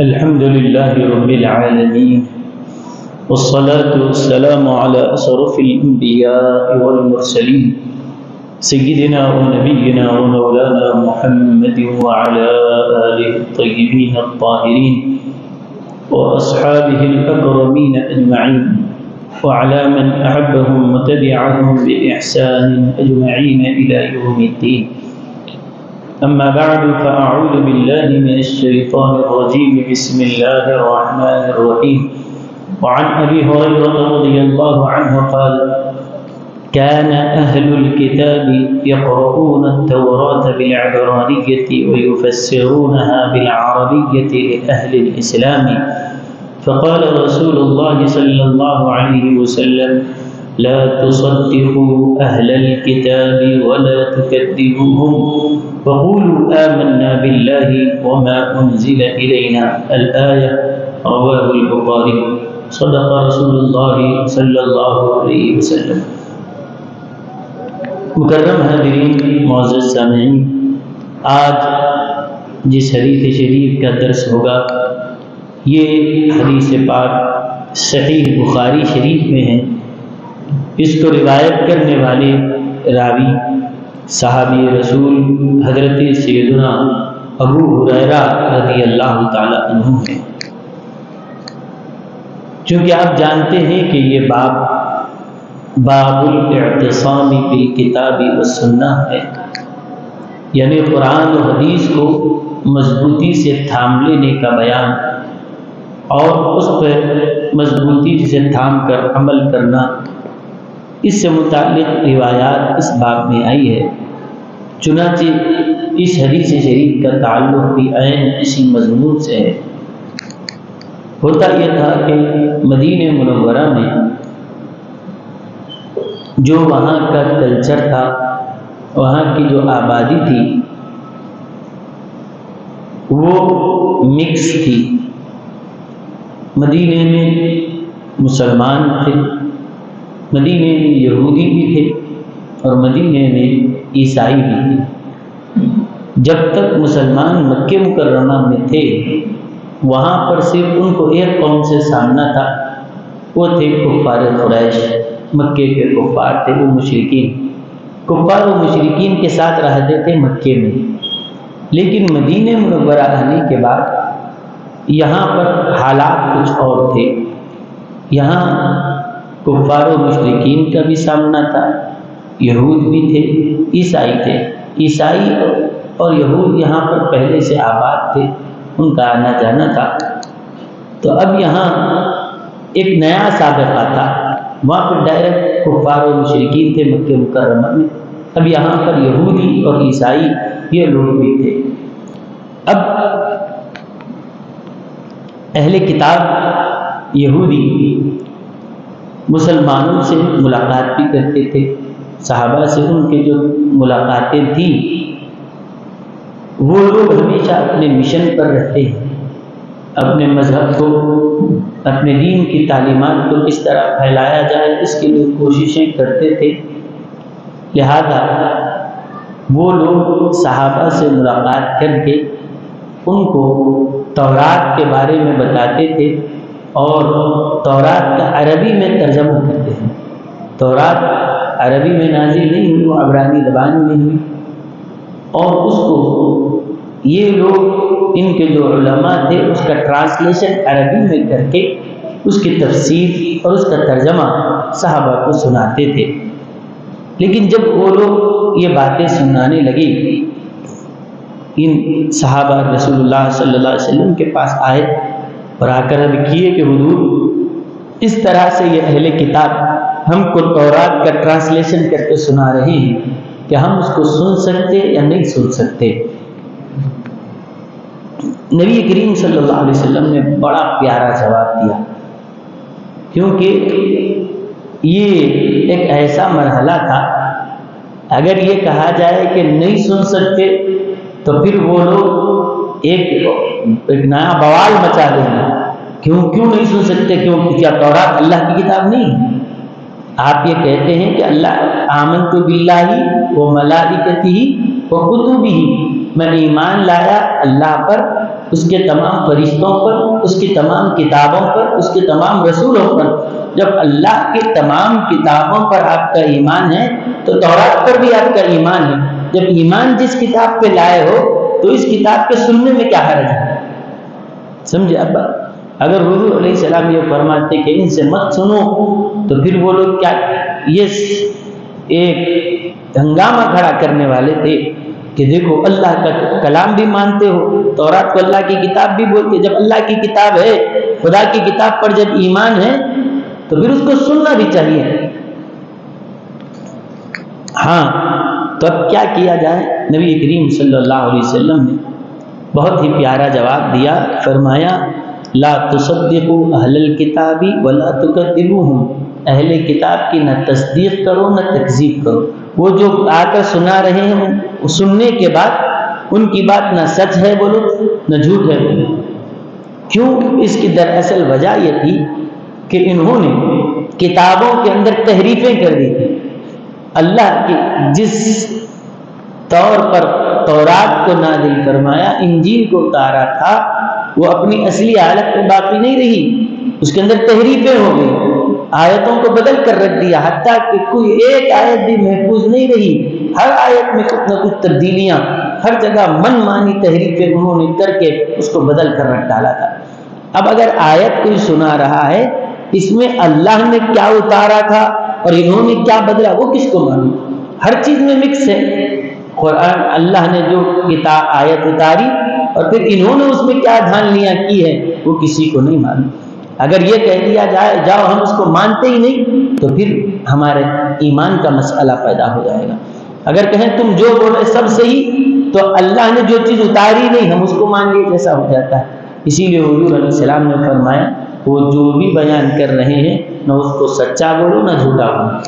الحمد لله رب العالمين، والصلاة والسلام على أشرف الأنبياء والمرسلين سيدنا ونبينا ومولانا محمد وعلى آله الطيبين الطاهرين وأصحابه الأكرمين أجمعين وعلى من أحبهم وتبعهم بإحسان أجمعين إلى يوم الدين. أما بعد فأعوذ بالله من الشيطان الرجيم. بسم الله الرحمن الرحيم. وعن أبي هريرة رضي الله عنه قال: كان أهل الكتاب يقرؤون التوراة بالعبرانية ويفسرونها بالعربية لأهل الإسلام، فقال رسول الله صلى الله عليه وسلم: لا تصدقوا أهل الكتاب ولا تكذبوهم وقولوا آمنا بالله وما أنزل إلينا. الآية رواه البخاري. صدق رسول الله صلی اللہ علیہ وسلم. مکرم حاضرین، معزز سامعین، آج جس حدیث شریف کا درس ہوگا یہ حدیث پاک صحیح بخاری شریف میں ہے. اس کو روایت کرنے والے راوی صحابی رسول حضرت سیدنا ابو ہریرہ رضی اللہ تعالی عنہ ہیں. چونکہ آپ جانتے ہیں کہ یہ باب الاعتصام بالکتاب والسنہ ہے، یعنی قرآن و حدیث کو مضبوطی سے تھام لینے کا بیان اور اس پر مضبوطی سے تھام کر عمل کرنا. اس سے متعلق روایات اس باب میں آئی ہے. چنانچہ اس حدیث شریف کا تعلق بھی عین اسی مضمون سے ہے. ہوتا یہ تھا کہ مدینہ منورہ میں جو وہاں کا کلچر تھا، وہاں کی جو آبادی تھی وہ مکس تھی. مدینہ میں مسلمان تھے، مدینہ میں یہودی بھی تھے اور مدینہ میں عیسائی بھی تھے. جب تک مسلمان مکہ مکرمہ میں تھے وہاں پر صرف ان کو ایک قوم سے سامنا تھا، وہ تھے کفار قریش. مکے کے کفار تھے، وہ مشرکین. کفار و مشرکین کے ساتھ رہتے تھے مکے میں. لیکن مدینہ منورہ آنے کے بعد یہاں پر حالات کچھ اور تھے. یہاں کفار و مشرکین کا بھی سامنا تھا، یہود بھی تھے، عیسائی تھے. عیسائی اور یہود یہاں پر پہلے سے آباد تھے، ان کا آنا جانا تھا. تو اب یہاں ایک نیا سابقہ تھا. وہاں پر ڈائریکٹ کفار و مشرکین تھے مکہ مکرمہ میں. اب یہاں پر یہودی اور عیسائی یہ لوگ بھی تھے. اب اہل کتاب یہودی مسلمانوں سے ملاقات بھی کرتے تھے. صحابہ سے ان کے جو ملاقاتیں تھیں، وہ لوگ ہمیشہ اپنے مشن پر رہتے ہیں. اپنے مذہب کو، اپنے دین کی تعلیمات کو کس طرح پھیلایا جائے اس کے لیے کوششیں کرتے تھے. لہذا وہ لوگ صحابہ سے ملاقات کر کے ان کو تورات کے بارے میں بتاتے تھے اور تورات کا عربی میں ترجمہ کرتے ہیں. تورات عربی میں نازل نہیں ہوئی، وہ عبرانی زبان میں ہوئی. اور اس کو یہ لوگ، ان کے جو علماء تھے، اس کا ٹرانسلیشن عربی میں کر کے اس کی تفسیر اور اس کا ترجمہ صحابہ کو سناتے تھے. لیکن جب وہ لوگ یہ باتیں سنانے لگے، ان صحابہ رسول اللہ صلی اللہ علیہ وسلم کے پاس آئے اور آ کر عرض کیے کہ حضور، اس طرح سے یہ اہل کتاب ہم کو تورات کا ٹرانسلیشن کر کے سنا رہے ہیں کہ ہم اس کو سن سکتے یا نہیں سن سکتے. نبی کریم صلی اللہ علیہ وسلم نے بڑا پیارا جواب دیا، کیونکہ یہ ایک ایسا مرحلہ تھا. اگر یہ کہا جائے کہ نہیں سن سکتے تو پھر وہ لوگ ایک نیا بوال مچا دیں گے. کیوں نہیں سن سکتے؟ کیا تورات اللہ کی کتاب نہیں؟ آپ یہ کہتے ہیں کہ اللہ آمنت باللہ و ملائکتہ و کتبہ میں ایمان لایا اللہ پر، اس کے تمام فرشتوں پر، اس کی تمام کتابوں پر، اس کے تمام رسولوں پر۔ جب اللہ کی تمام کتابوں پر آپ کا ایمان ہے تو تورات پر بھی آپ کا ایمان ہے۔ جب ایمان جس کتاب پہ لائے ہو تو اس کتاب کے سننے میں کیا حرج ہے؟ سمجھے ابا؟ اگر حضور علیہ السلام یہ فرماتے کہ ان سے مت سنو تو پھر وہ لوگ کیا یہ ایک ہنگامہ کھڑا کرنے والے تھے کہ دیکھو اللہ کا کلام بھی مانتے ہو، تورات کو اللہ کی کتاب بھی بولتے، جب اللہ کی کتاب ہے، خدا کی کتاب پر جب ایمان ہے تو پھر اس کو سننا بھی چاہیے۔ ہاں تو اب کیا کیا جائے؟ نبی کریم صلی اللہ علیہ وسلم نے بہت ہی پیارا جواب دیا، فرمایا لا تصدقوا اہل الکتاب ولا تکذبوہم، اہل کتاب کی نہ تصدیق کرو نہ تکذیب کرو۔ وہ جو آ کر سنا رہے ہیں سننے کے بعد ان کی بات نہ سچ ہے بولو نہ جھوٹ ہے بولو۔ کیوں؟ اس کی دراصل وجہ یہ تھی کہ انہوں نے کتابوں کے اندر تحریفیں کر دی تھی۔ اللہ کی جس طور پر تورات کو نازل فرمایا، انجیل کو اتارا تھا، وہ اپنی اصلی حالت میں باقی نہیں رہی، اس کے اندر تحریفیں ہو گئی، آیتوں کو بدل کر رکھ دیا، حتیٰ کہ کوئی ایک آیت بھی محفوظ نہیں رہی، ہر آیت میں کچھ نہ کچھ تبدیلیاں، ہر جگہ من مانی تحریفیں انہوں نے کر کے اس کو بدل کر رکھ ڈالا تھا۔ اب اگر آیت کوئی سنا رہا ہے اس میں اللہ نے کیا اتارا تھا اور انہوں نے کیا بدلا، وہ کس کو معلوم؟ ہر چیز میں مکس ہے۔ قرآن اللہ نے جو کتاب آیت اتاری اور پھر انہوں نے اس میں کیا دھاندلیاں کی ہے وہ کسی کو نہیں معلوم۔ اگر یہ کہہ دیا جائے جاؤ ہم اس کو مانتے ہی نہیں تو پھر ہمارے ایمان کا مسئلہ پیدا ہو جائے گا۔ اگر کہیں تم جو بولے سب صحیح تو اللہ نے جو چیز اتاری نہیں ہم اس کو مان لیے جیسا ہو جاتا ہے۔ اسی لیے حضور علیہ السلام نے فرمایا وہ جو بھی بیان کر رہے ہیں نہ اس کو سچا بولو نہ جھوٹا بولو،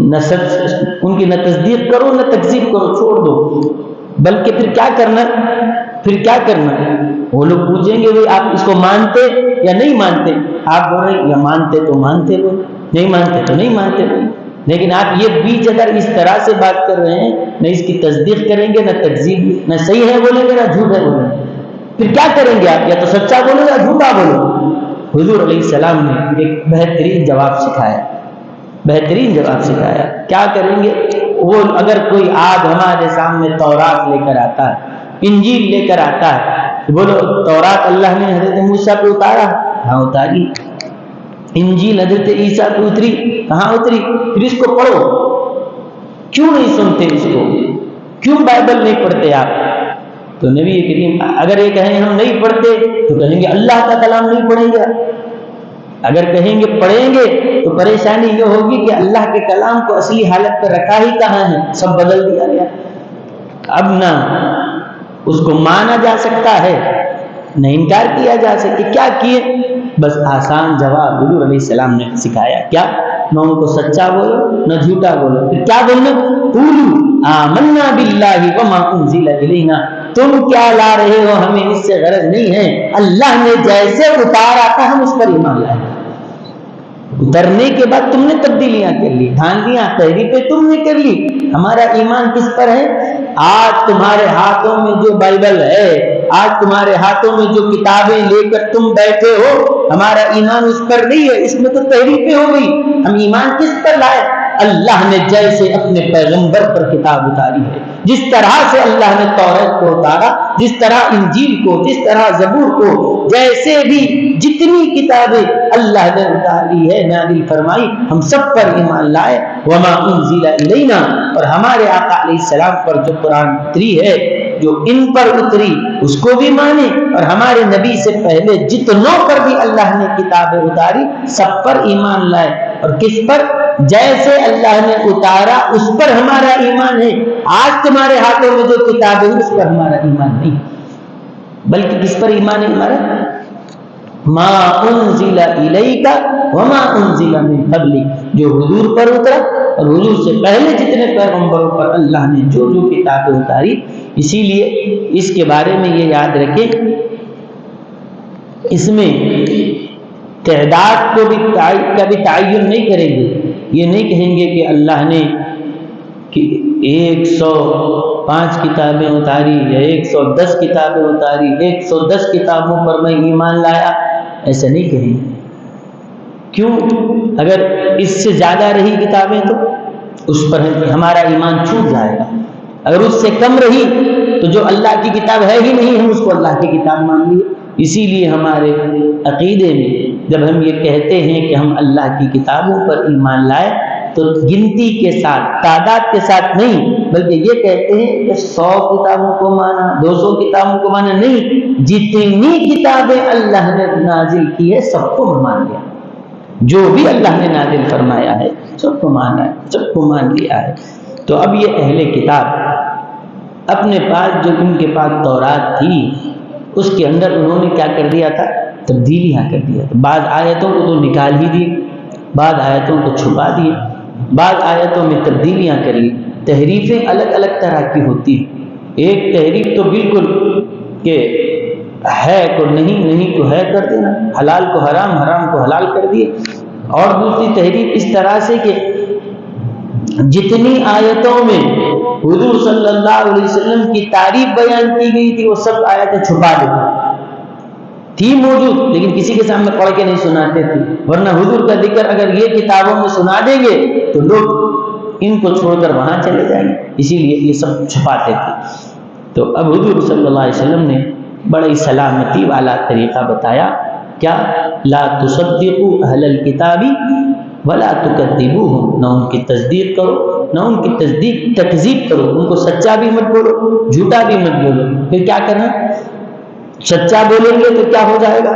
نہ سچ ان کی نہ تصدیق کرو نہ تکذیب کرو، چھوڑ دو۔ بلکہ پھر کیا کرنا؟ وہ لوگ پوچھیں گے آپ اس کو مانتے یا نہیں مانتے؟ آپ بول رہے ہیں یا مانتے تو مانتے لو، نہیں مانتے تو نہیں مانتے لو۔ لیکن آپ یہ بیچ اگر اس طرح سے بات کر رہے ہیں، نہ اس کی تصدیق کریں گے نہ تکذیب، نہ صحیح ہے بولیں گے نہ جھوٹ ہے بولیں گے، پھر کیا کریں گے آپ؟ یا تو سچا بولو یا جھوٹا بولو۔ حضور علیہ السلام نے ایک بہترین جواب سکھایا۔ کیا کریں گے؟ وہ اگر کوئی آج ہمارے سامنے تورات لے کر آتا ہے، انجیل لے کر آتا ہے، بولو تورات اللہ نے حضرت موسیٰ کو اتارا، ہاں اتاری۔ انجیل حضرت عیسیٰ کو اتری، کہاں اتری؟ پھر اس کو پڑھو۔ کیوں نہیں سنتے اس کو؟ کیوں بائبل نہیں پڑھتے آپ؟ تو نبی کریم اگر یہ کہیں ہم نہیں پڑھتے تو کہیں گے اللہ کا کلام نہیں پڑھیں گے۔ اگر کہیں گے پڑھیں گے تو پریشانی یہ ہوگی کہ اللہ کے کلام کو اصلی حالت پر رکھا ہی کہاں ہے، سب بدل دیا گیا۔ اب نہ اس کو مانا جا سکتا ہے نہ انکار کیا جا سکتا۔ کیا کیے؟ بس آسان جواب حضور علیہ السلام نے سکھایا، کیا؟ نہ ان کو سچا بولو نہ جھوٹا بولو، پھر کیا بولنا؟ قولوا آمنا باللہ وما انزل الینا، تم کیا لا رہے ہو، ہمیں اس سے غرض نہیں ہے، اللہ نے جیسے اتارا تھا ہم اس پر ایمان لائے۔ اترنے کے بعد تم نے تبدیلیاں کر لی، دھاندلیاں تحریفیں تم نے کر لی، ہمارا ایمان کس پر ہے؟ آج تمہارے ہاتھوں میں جو بائبل ہے، آج تمہارے ہاتھوں میں جو کتابیں لے کر تم بیٹھے ہو، ہمارا ایمان اس پر نہیں ہے، اس میں تو تحریفیں ہو گئی۔ ہم ایمان کس پر لائے؟ اللہ نے جیسے اپنے پیغمبر پر کتاب اتاری ہے، جس طرح سے اللہ نے توراۃ کو اتارا، جس طرح انجیل کو، جس طرح زبور کو، جیسے بھی جتنی کتابیں اللہ نے اتاری ہے، نازل فرمائی، ہم سب پر ایمان لائے۔ وما انزل الینا، اور ہمارے آقا علیہ السلام پر جو قرآن اتری ہے، جو ان پر اتری اس کو بھی مانے، اور ہمارے نبی سے پہلے جتنوں پر بھی اللہ نے کتابیں اتاری سب پر ایمان لائے۔ اور کس پر؟ جیسے اللہ نے اتارا اس پر ہمارا ایمان ہے۔ آج تمہارے ہاتھوں میں جو کتاب ہے اس پر ہمارا ایمان نہیں، بلکہ کس پر ایمان ہے ہمارا؟ ما انزل الیک وما انزل من قبلک، جو حضور پر اترا اور حضور سے پہلے جتنے پیغمبروں پر اللہ نے جو جو کتابیں اتاری۔ اسی لیے اس کے بارے میں یہ یاد رکھیں، اس میں تعداد کو بھی کبھی تعین نہیں کریں گے، یہ نہیں کہیں گے کہ اللہ نے 100 5 کتابیں اتاری یا 110 کتابیں اتاری، 110 کتابوں پر میں ایمان لایا، ایسا نہیں کہیں گے۔ کیوں؟ اگر اس سے زیادہ رہی کتابیں تو اس پر ہمارا ایمان چھوٹ جائے گا، اگر اس سے کم رہی تو جو اللہ کی کتاب ہے ہی نہیں، ہم اس کو اللہ کی کتاب مان لیے۔ اسی لیے ہمارے عقیدے میں جب ہم یہ کہتے ہیں کہ ہم اللہ کی کتابوں پر ایمان لائے تو گنتی کے ساتھ، تعداد کے ساتھ نہیں، بلکہ یہ کہتے ہیں کہ 100 کتابوں کو مانا، 200 کتابوں کو مانا نہیں، جتنی کتابیں اللہ نے نازل کی ہے سب کو مان لیا، جو بھی اللہ نے نازل فرمایا ہے سب کو مانا ہے، سب کو مان لیا ہے۔ تو اب یہ اہل کتاب اپنے پاس جو ان کے پاس تورات تھی اس کے اندر انہوں نے کیا کر دیا تھا؟ تبدیلیاں کر دیا تھا۔ بعض آیتوں کو تو نکال ہی دیے، بعض آیتوں کو چھپا دیے، بعض آیتوں میں تبدیلیاں کری۔ تحریفیں الگ الگ طرح کی ہوتی ہیں۔ ایک تحریف تو بالکل کہ ہے کو نہیں، نہیں کو ہے کر دینا، حلال کو حرام، حرام کو حلال کر دیے۔ اور دوسری تحریف اس طرح سے کہ جتنی آیتوں میں حضور صلی اللہ علیہ وسلم کی تعریف بیان کی گئی تھی وہ سب آیتیں چھپا دیتے تھی موجود، لیکن کسی کے سامنے پڑھ کے نہیں سناتے تھے، ورنہ حضور کا ذکر اگر یہ کتابوں میں سنا دیں گے تو لوگ ان کو چھوڑ کر وہاں چلے جائیں گے، اسی لیے یہ سب چھپاتے تھے۔ تو اب حضور صلی اللہ علیہ وسلم نے بڑی سلامتی والا طریقہ بتایا، کیا؟ لا تصدقوا اہل الکتاب ولا تکذبوہم، نہ ان کی تصدیق کرو، نہ ان کی تکذیب کرو، ان کو سچا بھی مت بولو، جھوٹا بھی مت بولو۔ پھر کیا کرنا؟ سچا بولیں گے تو کیا ہو جائے گا؟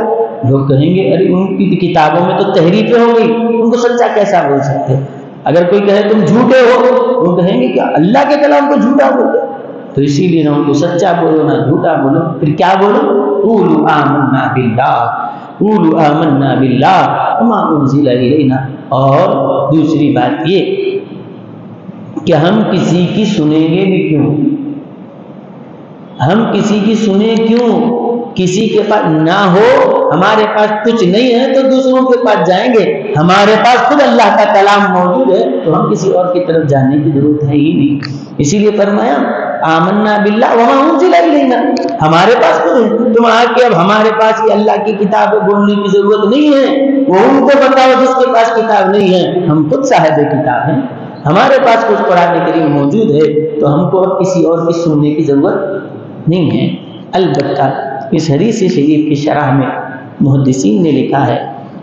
لوگ کہیں گے ارے ان کی کتابوں میں تو تحریفیں ہو گئی، ان کو سچا کیسا بول سکتے؟ اگر کوئی کہے تم جھوٹے ہو، وہ کہیں گے کیا اللہ کے کلام کو جھوٹا بولتے؟ تو اسی لیے نہ ان کو سچا بولو نہ جھوٹا بولو، پھر کیا بولو؟ قولوا آمنا باللہ، قولوا آمنا باللہ وما انزل الینا۔ اور دوسری بات یہ کہ ہم کسی کی سنیں گے بھی کیوں؟ ہم کسی کی سنیں کیوں؟ کسی کے پاس نہ ہو، ہمارے پاس کچھ نہیں ہے تو دوسروں کے پاس جائیں گے، ہمارے پاس خود اللہ کا کلام موجود ہے تو ہم کسی اور کی طرف جانے کی ضرورت ہے ہی نہیں۔ اسی لیے فرمایا آمنا باللہ وما انزل الینا، ہمارے پاس خود ہے، تم آ کے اب ہمارے پاس یہ اللہ کی کتاب بولنے کی ضرورت نہیں ہے، وہ ان کو بتاؤ جس کے پاس کتاب نہیں ہے، ہم خود صاحب کتاب ہیں، ہمارے پاس کچھ قرآن کریم موجود ہے تو ہم کو اب کسی اور کی سننے کی ضرورت نہیں ہے۔ البتہ اس حدیث شریف کی شرح میں محدثین نے لکھا ہے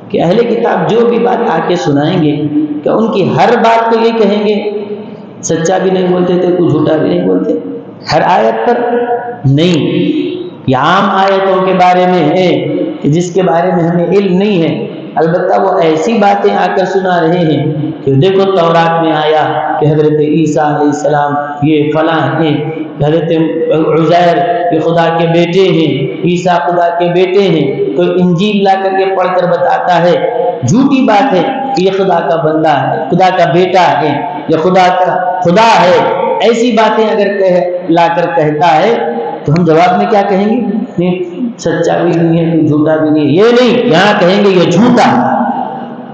کہ اہل کتاب جو بھی بات آ کے سنائیں گے کہ ان کی ہر بات کو یہ کہیں گے سچا بھی نہیں بولتے تھے، کوئی جھوٹا بھی نہیں بولتے، ہر آیت پر نہیں، یہ عام آیتوں کے بارے میں ہے کہ جس کے بارے میں ہمیں علم نہیں ہے۔ البتہ وہ ایسی باتیں آ کر سنا رہے ہیں کہ دیکھو تورات میں آیا کہ حضرت عیسیٰ علیہ السلام یہ فلاں ہیں، حضرت عزیر یہ خدا کے بیٹے ہیں، عیسیٰ خدا کے بیٹے ہیں، تو انجیل لا کر کے پڑھ کر بتاتا ہے جھوٹی بات ہے کہ یہ خدا کا بندہ ہے، خدا کا بیٹا ہے، یہ خدا کا خدا ہے، ایسی باتیں اگر لا کر کہتا ہے تو ہم جواب میں کیا کہیں گے؟ نہیں سچا بھی نہیں ہے، کوئی جھوٹا بھی نہیں ہے، یہ نہیں، یہاں کہیں گے یہ جھوٹا،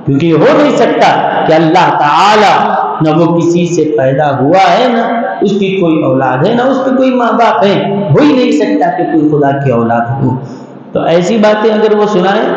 کیونکہ یہ ہو نہیں سکتا کہ اللہ تعالی نہ وہ کسی سے پیدا ہوا ہے، نہ اس کی کوئی اولاد ہے، نہ اس کے کوئی ماں باپ ہیں، ہو ہی نہیں سکتا کہ کوئی خدا کی اولاد ہو۔ تو ایسی باتیں اگر وہ سنائیں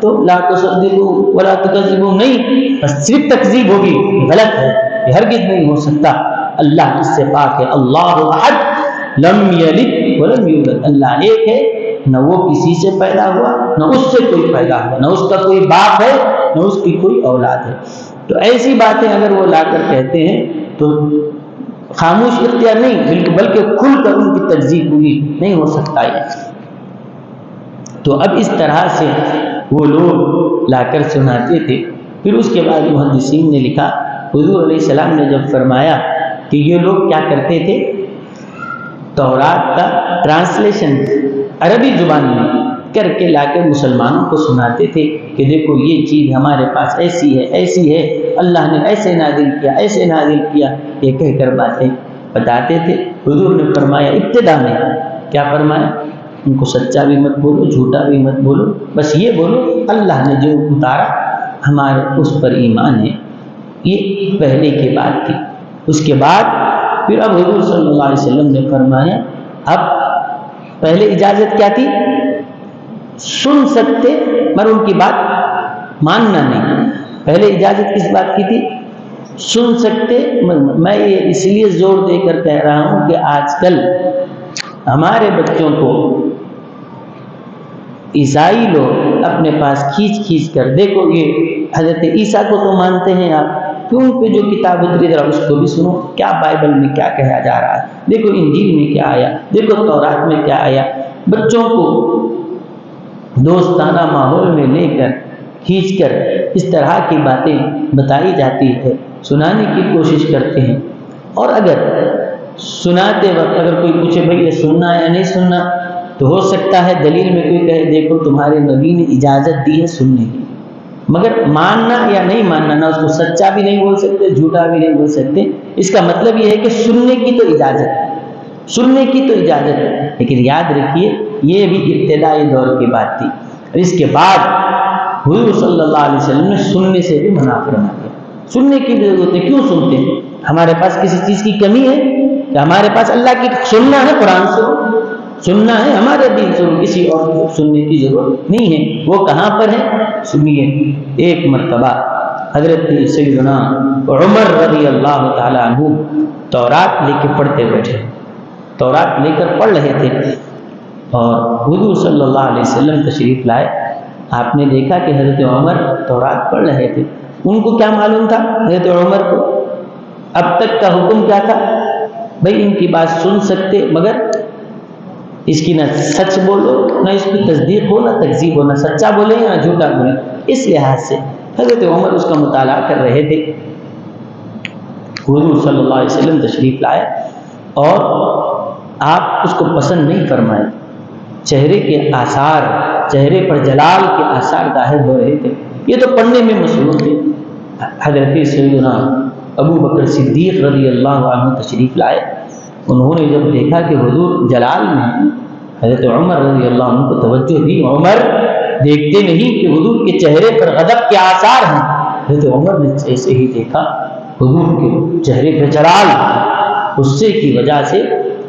تو لا تصدقوا ولا تکذبوا، نہیں، بس صرف تکذیب ہوگی، غلط ہے، یہ ہرگز نہیں ہو سکتا۔ اللہ اس سے پاک ہے، اللہ احد لم یلد ولم یولد، اللہ ایک ہے، نہ وہ کسی سے پیدا ہوا، نہ اس سے کوئی پیدا ہوا، نہ اس کا کوئی باپ ہے، نہ اس کی کوئی اولاد ہے۔ تو ایسی باتیں اگر وہ لا کر کہتے ہیں تو خاموش اختیار نہیں بلکہ کھل کر ان کی تکذیب ہوئی، نہیں ہو سکتا ہے۔ تو اب اس طرح سے وہ لوگ لا کر سناتے تھے۔ پھر اس کے بعد محدثین نے لکھا، حضور علیہ السلام نے جب فرمایا کہ یہ لوگ کیا کرتے تھے، تورات کا ٹرانسلیشن عربی زبان میں کر کے لا کے مسلمانوں کو سناتے تھے کہ دیکھو یہ چیز ہمارے پاس ایسی ہے، ایسی ہے، اللہ نے ایسے نازل کیا، ایسے نازل کیا، یہ کہہ کر باتیں بتاتے تھے۔ حضور نے فرمایا ابتدا میں کیا فرمایا؟ ان کو سچا بھی مت بولو، جھوٹا بھی مت بولو، بس یہ بولو اللہ نے جو اتارا ہمارے اس پر ایمان ہے۔ یہ پہلے کی بات تھی۔ اس کے بعد پھر اب حضور صلی اللہ علیہ وسلم نے فرمایا اب پہلے اجازت کیا تھی؟ سن سکتے مگر ان کی بات ماننا نہیں. پہلے اجازت کس بات کی تھی؟ سن سکتے. میں یہ اس لیے زور دے کر کہہ رہا ہوں کہ آج کل ہمارے بچوں کو عیسائی لوگ اپنے پاس کھینچ کھینچ کر، دیکھو یہ حضرت عیسیٰ کو تو مانتے ہیں آپ، کیوں پہ جو کتاب اتری ذرا اس کو بھی سنو، کیا بائبل میں کیا کہا جا رہا ہے، دیکھو انجیل میں کیا آیا، دیکھو تورات میں کیا آیا. بچوں کو دوستانہ ماحول میں لے کر کھینچ کر اس طرح کی باتیں بتائی جاتی ہے، سنانے کی کوشش کرتے ہیں. اور اگر سناتے وقت اگر کوئی پوچھے بھائی یہ سننا یا نہیں سننا، تو ہو سکتا ہے دلیل میں کوئی کہے دیکھو تمہارے نبی نے اجازت دی ہے سننے کی، مگر ماننا یا نہیں ماننا نہ اس کو سچا بھی نہیں بول سکتے، جھوٹا بھی نہیں بول سکتے. اس کا مطلب یہ ہے کہ سننے کی تو اجازت ہے، سننے کی تو اجازت ہے، لیکن یاد رکھیے یہ بھی ابتدائی دور کی بات تھی. اس کے بعد حضور صلی اللہ علیہ وسلم نے سننے سے بھی منع فرما دیا. سننے کی ضرورت ہے، کیوں سنتے ہیں؟ ہمارے پاس کسی چیز کی کمی ہے کہ ہمارے پاس اللہ کی سننا ہے، قرآن سے سننا ہے، ہمارے دین سے کسی اور کو سننے کی ضرورت نہیں ہے. وہ کہاں پر ہے؟ سنیے. ایک مرتبہ حضرت سیدنا عمر رضی اللہ تعالی عنہ تورات لے کے پڑھتے بیٹھے، تورات لے کر پڑھ رہے تھے، اور حضور صلی اللہ علیہ وسلم تشریف لائے. آپ نے دیکھا کہ حضرت عمر تورات پڑھ رہے تھے. ان کو کیا معلوم تھا؟ حضرت عمر کو اب تک کا حکم کیا تھا؟ بھائی ان کی بات سن سکتے مگر اس کی نہ سچ بولو، نہ اس کی تصدیق ہو، نہ تکذیب ہو، نہ سچا بولے نہ جھوٹا بولے. اس لحاظ سے حضرت عمر اس کا مطالعہ کر رہے تھے. حضور صلی اللہ علیہ وسلم تشریف لائے اور آپ اس کو پسند نہیں فرمائے. چہرے کے آثار، چہرے پر جلال کے آثار ظاہر ہو رہے تھے. یہ تو پڑھنے میں مصروف تھے. حضرت سیدنا ابو بکر صدیق رضی اللہ عنہ تشریف لائے. انہوں نے جب دیکھا کہ حضور جلال میں، حضرت عمر رضی اللہ عنہ کو توجہ دی. عمر دیکھتے نہیں کہ حضور کے چہرے پر غضب کے آثار ہیں. حضرت عمر نے ایسے ہی دیکھا حضور کے چہرے پر جلال، غصے کی وجہ سے،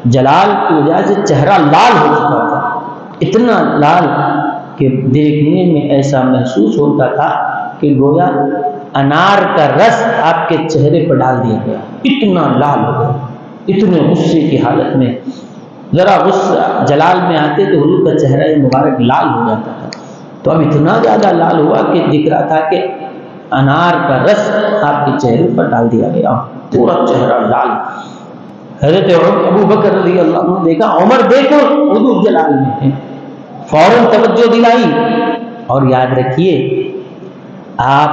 جلال کی وجہ سے چہرہ لال ہو چکا تھا، اتنا لال کہ دیکھنے میں ایسا محسوس ہوتا تھا کہ گویا انار کا رس آپ کے چہرے پر ڈال دیا گیا، اتنا لال ہو گیا. اتنے غصے کی حالت میں، ذرا غصہ جلال میں آتے تو حضور کا چہرہ مبارک لال ہو جاتا تھا. تو اب اتنا زیادہ لال ہوا کہ دکھ رہا تھا کہ انار کا رس آپ کے چہرے پر ڈال دیا گیا، پورا چہرہ لال. حضرت ابو بکر رضی اللہ عنہ دیکھا عمر دیکھو حضور جلال میں ہیں، فوراً توجہ دلائی. اور یاد رکھیے آپ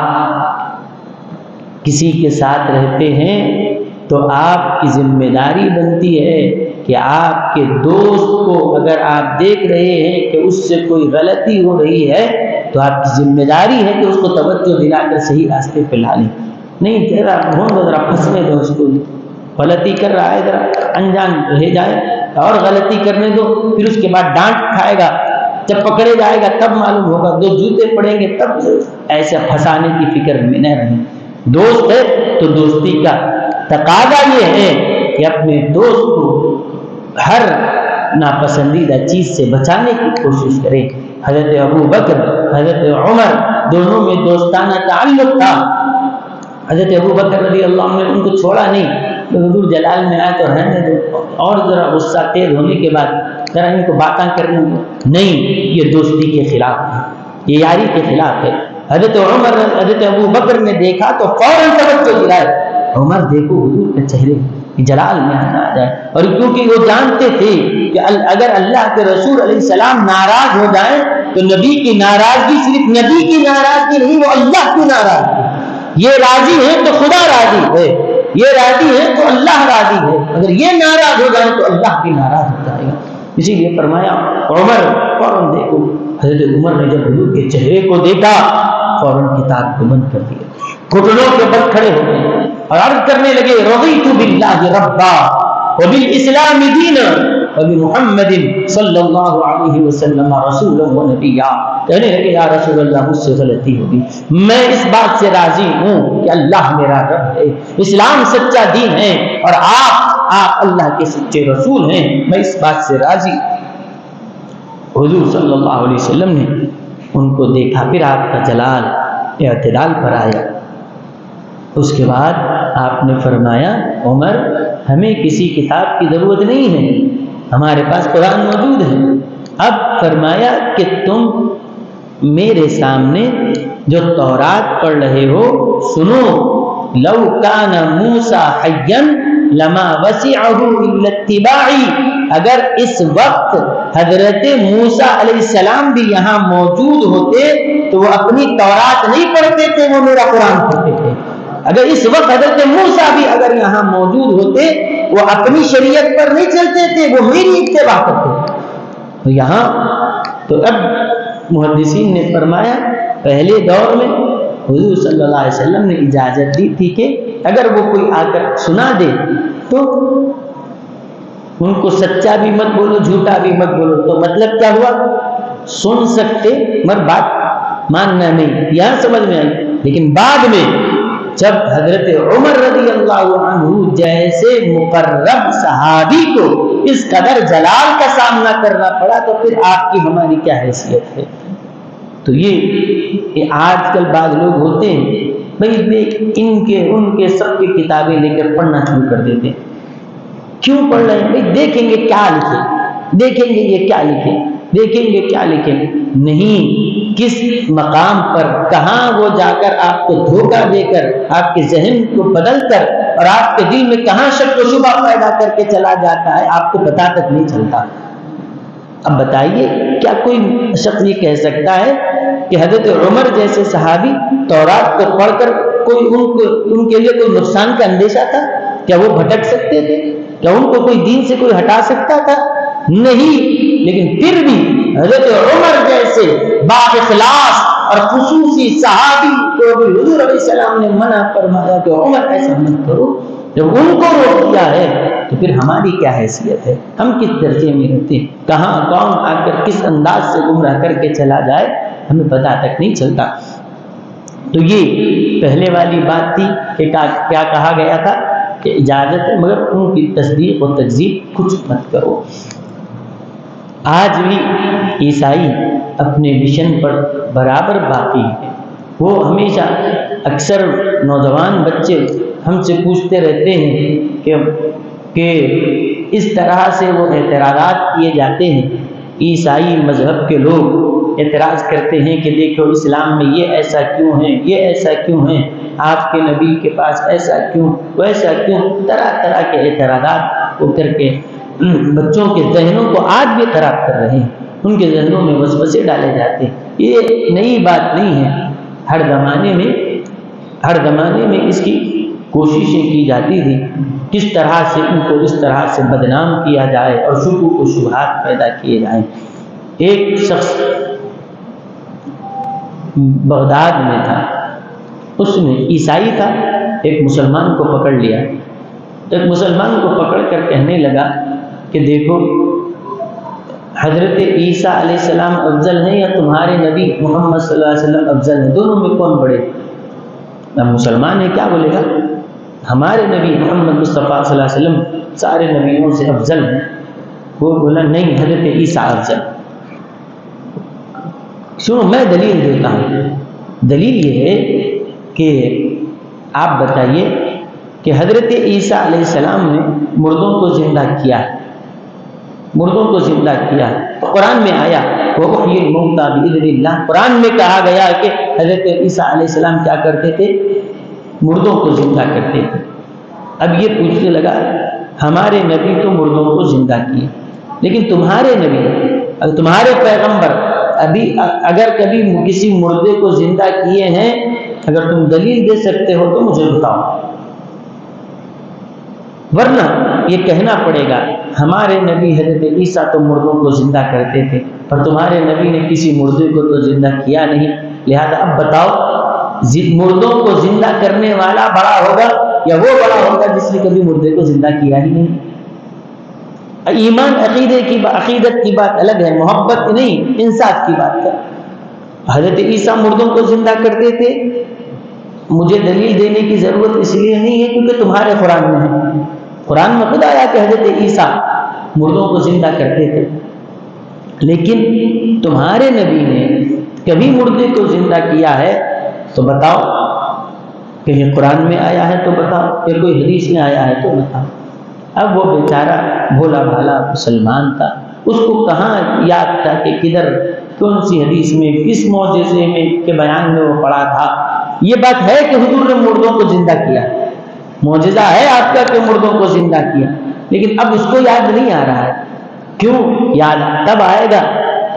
کسی کے ساتھ رہتے ہیں تو آپ کی ذمہ داری بنتی ہے کہ آپ کے دوست کو اگر آپ دیکھ رہے ہیں کہ اس سے کوئی غلطی ہو رہی ہے تو آپ کی ذمہ داری ہے کہ اس کو توجہ دلا کر صحیح راستے پہ لا لیں. نہیں ذرا ذرا پھنسنے دو، اس کو غلطی کر رہا ہے ذرا انجان رہ جائے اور غلطی کرنے دو، پھر اس کے بعد ڈانٹ کھائے گا، جب پکڑے جائے گا تب معلوم ہوگا، دو جوتے پڑیں گے تب. ایسے پھنسانے کی فکر میں نہ رہیں. دوست ہے تو دوستی کا تقاضا یہ ہے کہ اپنے دوست کو ہر ناپسندیدہ چیز سے بچانے کی کوشش کریں. حضرت ابو بکر، حضرت عمر دونوں میں دوستانہ تعلق تھا. حضرت ابو بکر رضی اللہ عنہ نے ان کو چھوڑا نہیں کہ حضور جلال میں آئے تو رہنے دو، اور ذرا غصہ تیز ہونے کے بعد ذرا ان کو باتاں کرنے دو. نہیں، یہ دوستی کے خلاف ہے، یہ یاری کے خلاف ہے. حضرت عمر، حضرت ابو بکر نے دیکھا تو فوراً توجہ دلائے. عمر دیکھو حضور کے چہرے جلال میں نہ آ جائے. اور کیونکہ وہ جانتے تھے کہ اگر اللہ کے رسول علیہ السلام ناراض ہو جائیں تو نبی کی ناراضگی صرف نبی کی ناراضگی نہیں، وہ اللہ کی ناراضگی. یہ راضی ہے تو خدا راضی ہے، یہ راضی ہے تو اللہ راضی ہے. اگر یہ ناراض ہو جائے تو اللہ بھی ناراض ہو جائے گا. اسی لیے فرمایا عمر فوراً دیکھو. حضرت عمر نے جب حضور کے چہرے کو دیکھا فوراً کتاب کو بند کر دیا، گھٹنوں کے بل کھڑے ہو گئے اور عرض کرنے لگے رضیت باللہ ربا وبالاسلام دینا وبمحمد صلی اللہ علیہ وسلم رسولا ونبیا. کہنے لگے یا رسول اللہ مجھ سے غلطی ہوگی، میں اس بات سے راضی ہوں کہ اللہ میرا رب ہے، اسلام سچا دین ہے اور آپ آپ اللہ کے سچے رسول ہیں، میں اس بات سے راضی۔ حضور صلی اللہ علیہ وسلم نے ان کو دیکھا، پھر آپ کا جلال اعتدال پر آیا۔ اس کے بعد آپ نے فرمایا عمر ہمیں کسی کتاب کی ضرورت نہیں ہے، ہمارے پاس قرآن موجود ہے۔ اب فرمایا کہ تم میرے سامنے جو تورات پڑھ رہے ہو سنو، لو کان موسیٰ حیا لما وسعہ الا اتباعی، اگر اس وقت حضرت موسیٰ علیہ السلام بھی یہاں موجود ہوتے تو وہ اپنی تورات نہیں پڑھتے تھے، وہ میرا قرآن پڑھتے تھے۔ اگر اس وقت حضرت موسیٰ بھی اگر یہاں موجود ہوتے وہ اپنی شریعت پر نہیں چلتے تھے، وہ میری اتباع کرتے۔ تو یہاں تو اب محدثین نے فرمایا پہلے دور میں حضور صلی اللہ علیہ وسلم نے اجازت دی تھی کہ اگر وہ کوئی آ کر سنا دے تو ان کو سچا بھی مت بولو جھوٹا بھی مت بولو۔ تو مطلب کیا ہوا؟ سن سکتے مگر بات ماننا نہیں، یہاں سمجھ میں آئی۔ لیکن بعد میں جب حضرت عمر رضی اللہ عنہ جیسے مقرب صحابی کو اس قدر جلال کا سامنا کرنا پڑا تو پھر آپ کی ہماری کیا حیثیت ہے؟ تو یہ آج کل بعض لوگ ہوتے ہیں بھائی دیکھ ان کے سب کی کتابیں لے کر پڑھنا شروع کر دیتے ہیں۔ کیوں پڑھ رہے ہیں؟ بھائی دیکھیں گے کیا لکھے، دیکھیں گے یہ کیا لکھے، دیکھیں گے کیا لکھے۔ نہیں، کس مقام پر کہاں وہ جا کر آپ کو دھوکہ دے کر آپ کے ذہن کو بدل کر اور آپ کے دل میں کہاں شک و شبہ پیدا کر کے چلا جاتا ہے آپ کو پتہ تک نہیں چلتا۔ اب بتائیے کیا کوئی شخص یہ کہہ سکتا ہے کہ حضرت عمر جیسے صحابی تورات کو پڑھ کر کوئی ان کے لیے کوئی نقصان کا اندیشہ تھا؟ کیا وہ بھٹک سکتے تھے؟ کیا ان کو کوئی دین سے کوئی ہٹا سکتا تھا؟ نہیں۔ لیکن پھر بھی حضرت عمر جیسے بااخلاص اور خصوصی صحابی کو بھی حضور علیہ السلام نے منع فرمایا کہ عمر ایسا مت کرو۔ جب ان کو روک دیا ہے تو پھر ہماری کیا حیثیت ہے؟ ہم کس درجے میں رہتے ہیں؟ کہاں کون آ کر کس انداز سے گمراہ کر کے چلا جائے ہمیں پتہ تک نہیں چلتا۔ تو یہ پہلے والی بات تھی کہ کیا کہا گیا تھا کہ اجازت ہے مگر ان کی تصدیق و تکذیب کچھ مت کرو۔ آج بھی عیسائی اپنے مشن پر برابر باقی ہے۔ وہ ہمیشہ اکثر نوجوان بچے ہم سے پوچھتے رہتے ہیں کہ اس طرح سے وہ اعتراضات کیے جاتے ہیں۔ عیسائی مذہب کے لوگ اعتراض کرتے ہیں کہ دیکھو اسلام میں یہ ایسا کیوں ہے، یہ ایسا کیوں ہے، آپ کے نبی کے پاس ایسا کیوں، ویسا کیوں، طرح طرح کے اعتراضات وہ کر کے بچوں کے ذہنوں کو آج بھی خراب کر رہے ہیں۔ ان کے ذہنوں میں وسوسے ڈالے جاتے ہیں۔ یہ نئی بات نہیں ہے، ہر زمانے میں اس کی کوششیں کی جاتی تھی کس طرح سے ان کو اس طرح سے بدنام کیا جائے اور شکوک و شبہات پیدا کیے جائیں۔ ایک شخص بغداد میں تھا، اس نے عیسائی تھا، ایک مسلمان کو پکڑ لیا۔ ایک مسلمان کو پکڑ کر کہنے لگا کہ دیکھو حضرت عیسیٰ علیہ السلام افضل ہیں یا تمہارے نبی محمد صلی اللہ علیہ وسلم افضل ہیں، دونوں میں کون بڑے؟ اب مسلمان ہے کیا بولے گا؟ ہمارے نبی محمد مصطفیٰ صلی اللہ علیہ وسلم سارے نبیوں سے افضل ہیں۔ وہ بولا نہیں، حضرت عیسیٰ افضل۔ سنو میں دلیل دیتا ہوں۔ دلیل یہ ہے کہ آپ بتائیے کہ حضرت عیسیٰ علیہ السلام نے مردوں کو زندہ کیا، مردوں کو زندہ کیا۔ قرآن میں آیا وَأُحْيِي الْمَوْتَىٰ بِإِذْنِ اللَّهِ، قرآن میں کہا گیا کہ حضرت عیسیٰ علیہ السلام کیا کرتے تھے؟ مردوں کو زندہ کرتے تھے۔ اب یہ پوچھنے لگا ہمارے نبی تو مردوں کو زندہ کیے، لیکن تمہارے نبی تمہارے پیغمبر ابھی اگر کبھی کسی مردے کو زندہ کیے ہیں، اگر تم دلیل دے سکتے ہو تو مجھے بتاؤ، ورنہ یہ کہنا پڑے گا ہمارے نبی حضرت عیسیٰ تو مردوں کو زندہ کرتے تھے اور تمہارے نبی نے کسی مردے کو تو زندہ کیا نہیں، لہذا اب بتاؤ مردوں کو زندہ کرنے والا بڑا ہوگا یا وہ بڑا ہوگا جس نے کبھی مردے کو زندہ کیا ہی نہیں؟ ایمان عقیدت کی بات الگ ہے، محبت نہیں، انصاف کی بات ہے۔ حضرت عیسیٰ مردوں کو زندہ کرتے تھے، مجھے دلیل دینے کی ضرورت اس لیے نہیں ہے کیونکہ تمہارے قرآن میں ہے، قرآن میں خود آیا کہ حضرت عیسیٰ مردوں کو زندہ کرتے تھے، لیکن تمہارے نبی نے کبھی مردے کو زندہ کیا ہے تو بتاؤ، کہیں قرآن میں آیا ہے تو بتاؤ، یا کوئی حدیث میں آیا ہے تو بتاؤ۔ اب وہ بیچارہ بھولا بھالا مسلمان تھا، اس کو کہاں یاد تھا کہ کدھر کون سی حدیث میں کس معجزے میں کے بیان میں وہ پڑھا تھا۔ یہ بات ہے کہ حضور نے مردوں کو زندہ کیا، معجزہ ہے آپ کا کہ مردوں کو زندہ کیا، لیکن اب اس کو یاد نہیں آ رہا ہے۔ کیوں؟ یاد تب آئے گا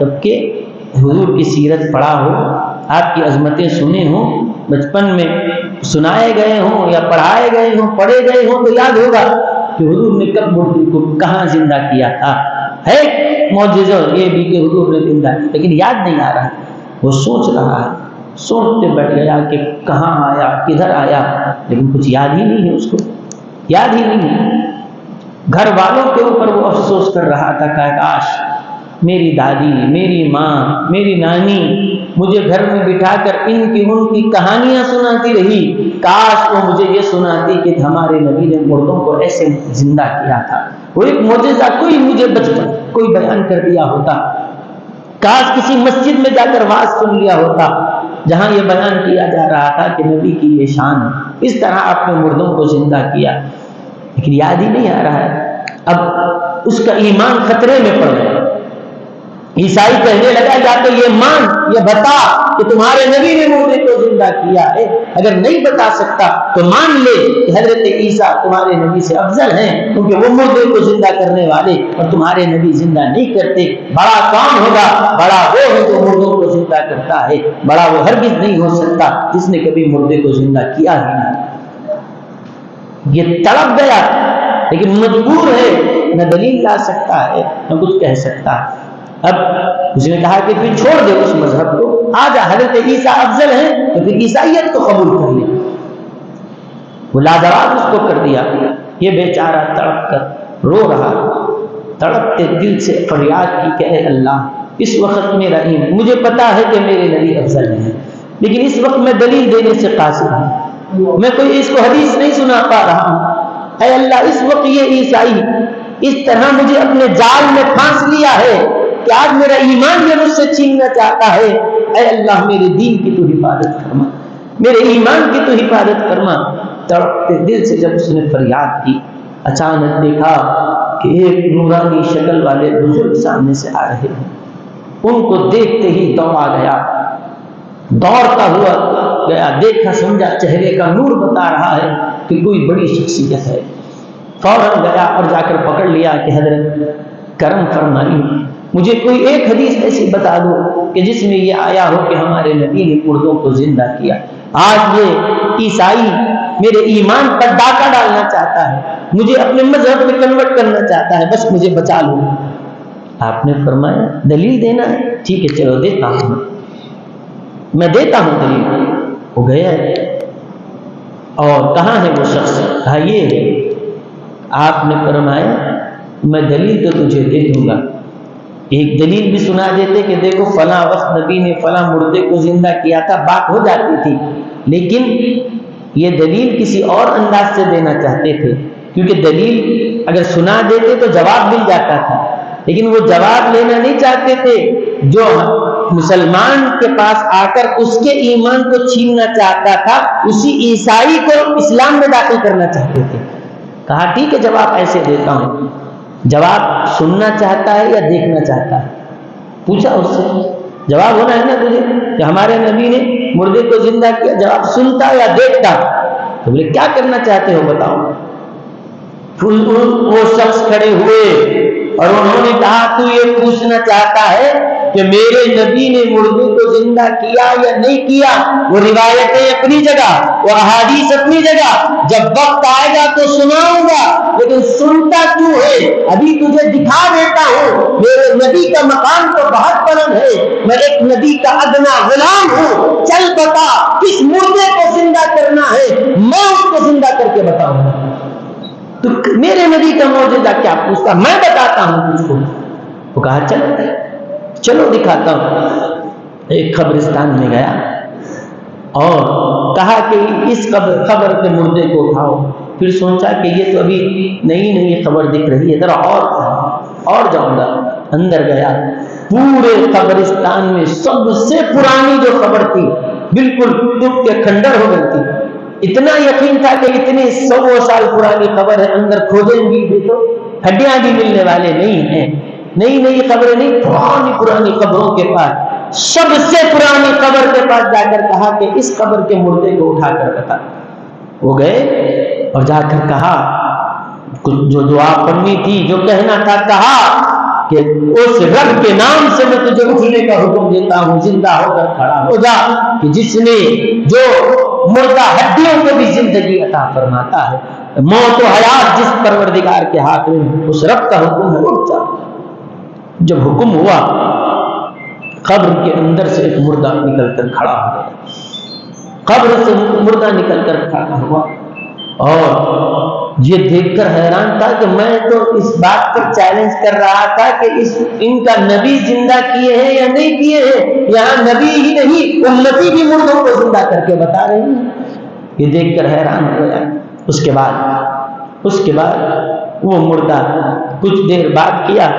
جب کہ حضور کی سیرت پڑھا ہو، آپ کی عظمتیں سنے ہوں، بچپن میں سنائے گئے ہوں یا پڑھائے گئے ہوں، پڑھے گئے ہوں، تو یاد ہوگا کہ حضور نے کب مردے کو کہاں زندہ کیا تھا۔ ہے معجزہ یہ بھی کہ حضور نے زندہ، لیکن یاد نہیں آ رہا، وہ سوچ رہا ہے، سوچتے بیٹھ گیا کہ کہاں آیا، کدھر آیا، لیکن کچھ یاد ہی نہیں ہے، اس کو یاد ہی نہیں ہے۔ گھر والوں کے اوپر وہ افسوس کر رہا تھا کہ کاش میری دادی، میری ماں، میری نانی مجھے گھر میں بٹھا کر ان کی کہانیاں سناتی رہی، کاش وہ مجھے یہ سناتی کہ ہمارے نبی نے مردوں کو ایسے زندہ کیا تھا۔ وہ ایک معجزہ کوئی مجھے بچپن کوئی بیان کر دیا ہوتا، کاش کسی مسجد میں جا کر واعظ سن لیا ہوتا جہاں یہ بیان کیا جا رہا تھا کہ نبی کی یہ شان ہے، اس طرح آپ نے مردوں کو زندہ کیا، لیکن یاد ہی نہیں آ رہا ہے۔ اب اس کا ایمان خطرے میں پڑ گیا۔ عیسائی کہنے لگا یا تو یہ مان، یہ بتا کہ تمہارے نبی نے مردے کو زندہ کیا ہے، اگر نہیں بتا سکتا تو مان لے کہ حضرت عیسیٰ تمہارے نبی سے افضل ہیں، کیونکہ وہ مردے کو زندہ کرنے والے اور تمہارے نبی زندہ نہیں کرتے۔ بڑا کام ہوگا، بڑا وہ ہے جو مردوں کو زندہ کرتا ہے، بڑا وہ ہرگز نہیں ہو سکتا جس نے کبھی مردے کو زندہ کیا ہی نہیں۔ یہ تڑپ گیا، لیکن مجبور ہے، نہ دلیل لا سکتا ہے نہ کچھ کہہ سکتا ہے۔ اب اس نے کہا کہ پھر چھوڑ دے اس مذہب کو، آ جا، حضرت عیسیٰ افضل ہے تو پھر عیسائیت کو قبول کر لے۔ وہ لاجواب اس کو کر دیا۔ یہ بیچارہ تڑپ کر رو رہا، تڑپتے دل سے فریاد کی کہ اے اللہ اس وقت میرا ایمان، مجھے پتا ہے کہ میرے نبی افضل ہیں، لیکن اس وقت میں دلیل دینے سے قاصر ہوں، میں کوئی اس کو حدیث نہیں سنا پا رہا ہوں۔ اے اللہ اس وقت یہ عیسائی اس طرح مجھے اپنے جال میں پھانس لیا ہے کہ آج میرا ایمان یہ مجھ سے چھیننا چاہتا ہے۔ اے اللہ میرے دین کی تو حفاظت فرما، میرے ایمان کی تو حفاظت فرما۔ تڑپتے دل سے جب اس نے فریاد کی، اچانک دیکھا کہ ایک نورانی شکل والے بزرگ سامنے سے آ رہے ہیں۔ ان کو دیکھتے ہی دوڑا گیا، دوڑتا ہوا گیا، دیکھا سمجھا چہرے کا نور بتا رہا ہے کہ کوئی بڑی شخصیت ہے۔ فوراً گیا اور جا کر پکڑ لیا کہ حضرت کرم فرمائی، مجھے کوئی ایک حدیث ایسی بتا دو کہ جس میں یہ آیا ہو کہ ہمارے نبی نے مردوں کو زندہ کیا۔ آج یہ عیسائی میرے ایمان پر ڈاکہ ڈالنا چاہتا ہے، مجھے اپنے مذہب میں کنورٹ کرنا چاہتا ہے، بس مجھے بچا لو۔ آپ نے فرمایا دلیل دینا ہے، ٹھیک ہے چلو دیتا ہوں، میں دیتا ہوں دلیل۔ وہ گیا اور کہاں ہے وہ شخص؟ کہا یہ ہے۔ آپ نے فرمایا میں دلیل تو تجھے دے دوں گا، ایک دلیل بھی سنا دیتے کہ دیکھو فلاں وقت نبی نے فلاں مردے کو زندہ کیا تھا، بات ہو جاتی تھی، لیکن یہ دلیل کسی اور انداز سے دینا چاہتے تھے، کیونکہ دلیل اگر سنا دیتے تو جواب مل جاتا تھا، لیکن وہ جواب لینا نہیں چاہتے تھے جو مسلمان کے پاس آ کر اس کے ایمان کو چھیننا چاہتا تھا، اسی عیسائی کو اسلام میں داخل کرنا چاہتے تھے۔ کہا ٹھیک ہے جواب ایسے دیتا ہوں، جواب سننا چاہتا ہے یا دیکھنا چاہتا ہے؟ پوچھا اس سے، جواب ہونا ہے نا تجھے کہ ہمارے نبی نے مردے کو زندہ کیا، جواب سنتا یا دیکھتا؟ تو بولے کیا کرنا چاہتے ہو بتاؤ۔ وہ شخص کھڑے ہوئے اور انہوں نے کہا تو یہ پوچھنا چاہتا ہے کہ میرے نبی نے مردے کو زندہ کیا یا نہیں کیا؟ وہ روایتیں اپنی جگہ، وہ احادیث اپنی جگہ، جب وقت آئے گا تو سناؤں گا، لیکن سنتا کیوں ہے؟ ابھی تجھے دکھا دیتا ہوں، میرے نبی کا مقام تو بہت بلند ہے، میں ایک نبی کا ادنا غلام ہوں، چل بتا کس مردے کو زندہ کرنا ہے، میں اس کو زندہ کر کے بتاؤں گا۔ تو میرے نبی کا معجزہ کیا پوچھتا، میں بتاتا ہوں تجھ کو۔ وہ کہا چلو دکھاتا ہوں۔ ایک قبرستان میں گیا اور کہا کہ اس قبر کے مردے کو اٹھاؤ، پھر سوچا کہ یہ تو ابھی نئی خبر دکھ رہی ہے، ذرا اور جاؤں گا۔ اندر گیا، پورے قبرستان میں سب سے پرانی جو قبر تھی بالکل ٹوٹ کے کھنڈر ہو گئی تھی۔ اتنا یقین تھا کہ اتنے 100 سال پرانی قبر ہے، اندر کھودیں گی بھی تو ہڈیاں بھی ملنے والے نہیں ہیں۔ نئی قبریں نہیں، پرانی قبروں کے پاس، سب سے پرانی قبر کے پاس جا کر کہا کہ اس قبر کے مردے کو اٹھا کر رکھا۔ وہ گئے اور جا کر کہا، کچھ جو دعا پڑھنی تھی، جو کہنا تھا، کہا کہ اس رب کے نام سے میں تجھے اٹھنے کا حکم دیتا ہوں، زندہ ہو کر کھڑا ہو جا، کہ جس نے جو مردہ ہڈیوں کو بھی زندگی عطا فرماتا ہے، موت و حیات جس پروردگار کے ہاتھ میں، اس رب کا حکم ہے، اٹھ جا۔ جب حکم ہوا، قبر کے اندر سے ایک مردہ نکل کر کھڑا ہو گیا، قبر سے مردہ نکل کر کھڑا ہوا، اور یہ دیکھ کر حیران تھا کہ میں تو اس بات پر چیلنج کر رہا تھا کہ ان کا نبی زندہ کیے ہیں یا نہیں کیے ہیں، یہاں نبی ہی نہیں امتی بھی مردوں کو زندہ کر کے بتا رہے ہیں۔ یہ دیکھ کر حیران ہو گیا۔ اس کے بعد وہ مردہ کچھ دیر بعد کیا،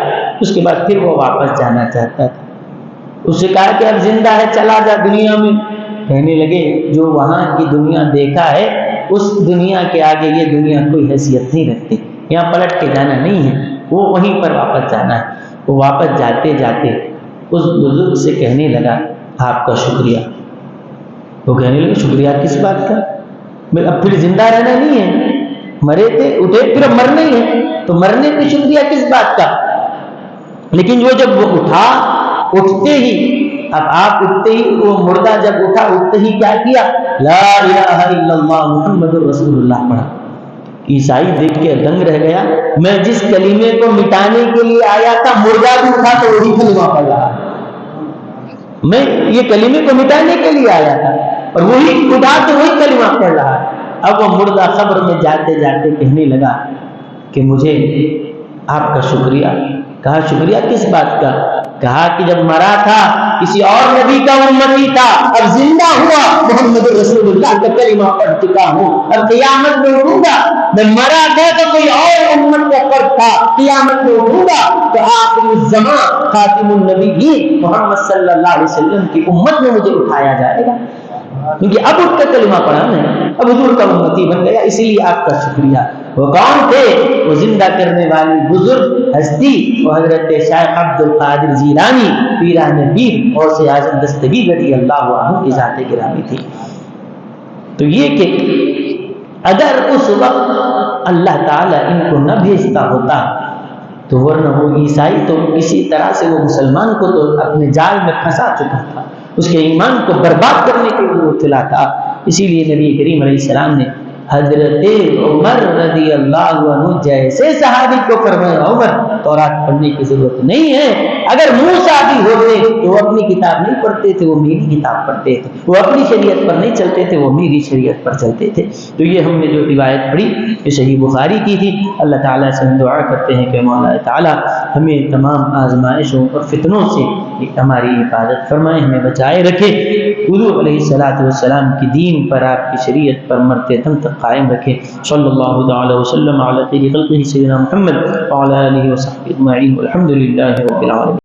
اس کے بعد پھر وہ واپس جانا چاہتا تھا۔ اس سے کہا کہ اب زندہ ہے، چلا جا دنیا میں۔ کہنے لگے جو وہاں کی دنیا دیکھا ہے اس دنیا کے آگے یہ دنیا کوئی حیثیت نہیں رکھتی، یہاں پلٹ کے جانا نہیں ہے، وہ وہیں پر واپس جانا ہے۔ وہ واپس جاتے جاتے اس بزرگ سے کہنے لگا آپ کا شکریہ۔ وہ کہنے لگے شکریہ کس بات کا؟ اب پھر زندہ رہنا نہیں ہے، مرے تھے اٹھے پھر اب مرنا ہی ہے، تو مرنے پہ شکریہ کس بات کا؟ لیکن وہ جب وہ اٹھا، اٹھتے ہی، اب آپ اٹھتے ہی، وہ مردہ جب اٹھا اٹھتے ہی کیا کیا؟ لا الہ الا اللہ محمد رسول اللہ پڑھا۔ عیسائی دیکھ کے دنگ رہ گیا، میں جس کلمے کو مٹانے کے لیے آیا تھا، مردہ بھی اٹھا تو وہی کلمہ پڑھ رہا ہے۔ میں یہ کلمے کو مٹانے کے لیے آیا تھا اور وہی اٹھا تو وہی کلمہ پڑھ رہا ہے۔ اب وہ مردہ قبر میں جاتے جاتے کہنے لگا کہ مجھے آپ کا شکریہ۔ کہا شکریہ کس بات کا؟ کہا کہ جب مرا تھا کسی اور نبی کا امتی تھا، اب زندہ ہوا محمد رسول اللہ کا کلمہ پڑھ چکا ہوں، اب قیامت میں اٹھوں گا۔ میں مرا تھا تو کوئی اور امت کا فرد تھا، قیامت میں اٹھوں گا تو آخر الزمان خاتم النبیین محمد صلی اللہ علیہ وسلم کی امت میں مجھے اٹھایا جائے گا، کیونکہ اب اٹھ کر کلمہ پڑھا میں، اب حضور کا امتی بن گیا، اسی لیے آپ کا شکریہ۔ وہ کون تھے؟ وہ زندہ کرنے والی بزرگ ہستی، وہ حضرت شیخ عبد القادر جیلانی پیران پیر غوث اعظم دستگیر رضی اللہ عنہ کی ذات گرامی تھی۔ تو یہ کہ اگر اس وقت اللہ تعالیٰ ان کو نہ بھیجتا ہوتا تو ورنہ وہ عیسائی تو کسی طرح سے وہ مسلمان کو تو اپنے جال میں پھنسا چکا تھا، اس کے ایمان کو برباد کرنے کے لیے مبتلا تھا۔ اسی لیے نبی کریم علیہ السلام نے حضرت عمر رضی اللہ عنہ جیسے صحابی کو فرمایا عمر تورات پڑھنے کی ضرورت نہیں ہے، اگر موسیٰ بھی ہوتے تو وہ اپنی کتاب نہیں پڑھتے تھے، وہ میری کتاب پڑھتے تھے، وہ اپنی شریعت پر نہیں چلتے تھے، وہ میری شریعت پر چلتے تھے۔ تو یہ ہم نے جو روایت پڑھی یہ صحیح بخاری کی تھی۔ اللہ تعالیٰ سے ہم دعا کرتے ہیں کہ مولا تعالیٰ ہمیں تمام آزمائشوں اور فتنوں سے ہماری حفاظت فرمائے، ہمیں بچائے رکھے، حضور علیہ الصلوۃ والسلام کی دین پر، آپ کی شریعت پر مرتے دم تک قائم رکھے۔ صلی اللہ تعالی وسلم علی خیر خلقہ سیدنا محمد وعلی آلہ وصحبہ اجمعین والحمد للہ رب العالمین۔